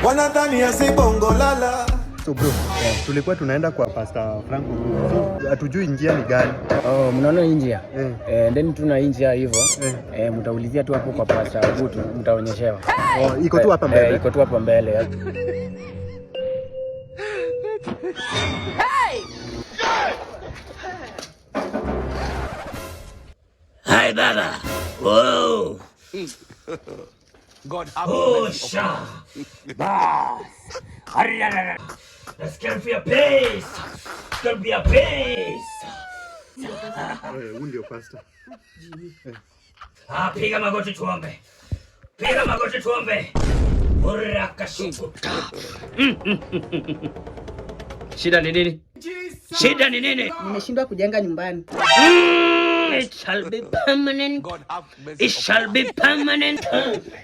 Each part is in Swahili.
wanadhani asibongo lala. So bro, tulikuwa tunaenda kwa Pastor Franco. So hatujui njia ni gani. Oh, mnaona njia? Then tuna njia hivyo. Mtaulizia tu hapo kwa Pastor Gutu, mtaonyeshewa. Oh, iko tu hapa mbele. Iko tu hapa mbele. Hi baba. Whoa. God have mercy. Let's get for your pace. Get for your pace. Huyu ndio pastor. Piga magoti tuombe. Piga magoti tuombe. Urakashukuta. Shida ni nini? Shida ni nini? Nimeshindwa kujenga nyumbani. It shall be permanent. God have mercy. It shall be permanent.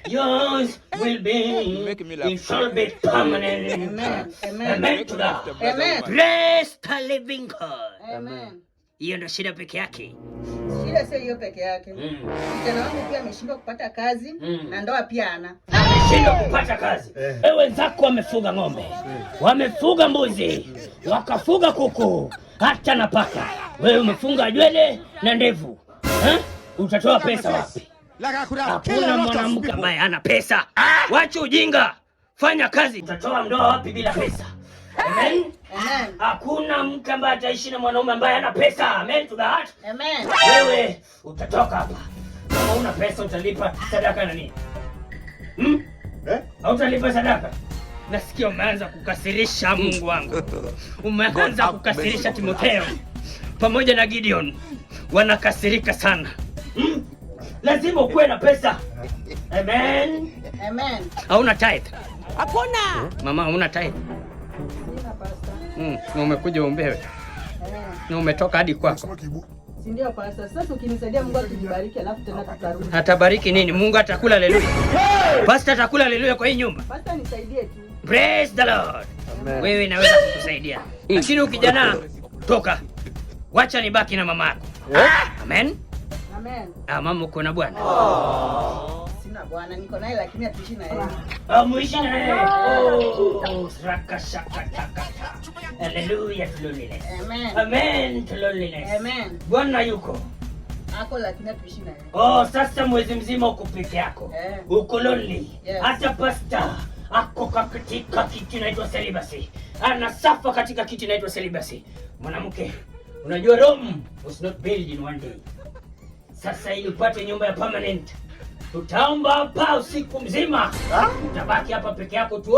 Yours will be. It shall be permanent. Amen. Amen. Amen to that. Amen. Praise the living God. Amen. Hiyo ndio shida peke yake. Shida sio hiyo peke yake. Kijana wangu pia ameshindwa kupata kazi na ndoa pia ana. Ameshindwa kupata kazi. Wenzako wamefuga ng'ombe, wamefuga mbuzi, wakafuga kuku, hata na paka. Wewe umefunga nywele na ndevu. Utatoa pesa wapi? Hakuna mwanamke ambaye hana pesa. Wacha ujinga. Fanya kazi. Utatoa ndoa wapi bila pesa? Amen. Amen. Hakuna mke ambaye ataishi na mwanaume ambaye hana pesa. Amen to that. Amen. Wewe utatoka hapa. Kama una pesa utalipa sadaka na nini? Hautalipa sadaka? Nasikia umeanza kukasirisha Mungu wangu. Umeanza kukasirisha Timotheo pamoja na Gideon. Wanakasirika sana. Lazima ukuwe na pesa. Amen. Amen. Hauna tithe? Hakuna. Mama, hauna tithe? Sina pastor. Na umekuja uombewe. Na umetoka hadi kwako. Si ndio pastor? Sasa ukinisaidia Mungu atubariki alafu tena tutarudi. Atabariki nini? Mungu atakula haleluya. Pastor atakula haleluya kwa hii nyumba. Pastor nisaidie tu. Praise the Lord. Amen. Wewe naweza kukusaidia. Lakini ukijana toka. Wacha nibaki na mama yako. Amen. Amen. Mama uko na bwana? Sina bwana, niko naye lakini hatuishi na yeye. Muishi na yeye. Raka shaka taka. Hallelujah to loneliness. Amen. Amen to loneliness. Amen. Bwana yuko. Ako lakini hatuishi na yeye. Sasa mwezi mzima uko peke yako. Uko lonely. Yes. Hata pastor ako katika kitu inaitwa celibacy. Anasafa katika kitu inaitwa celibacy. Mwanamke, unajua Rome was not built in one day. Sasa ili upate nyumba ya permanent, tutaomba hapa usiku mzima. Utabaki hapa peke yako tu.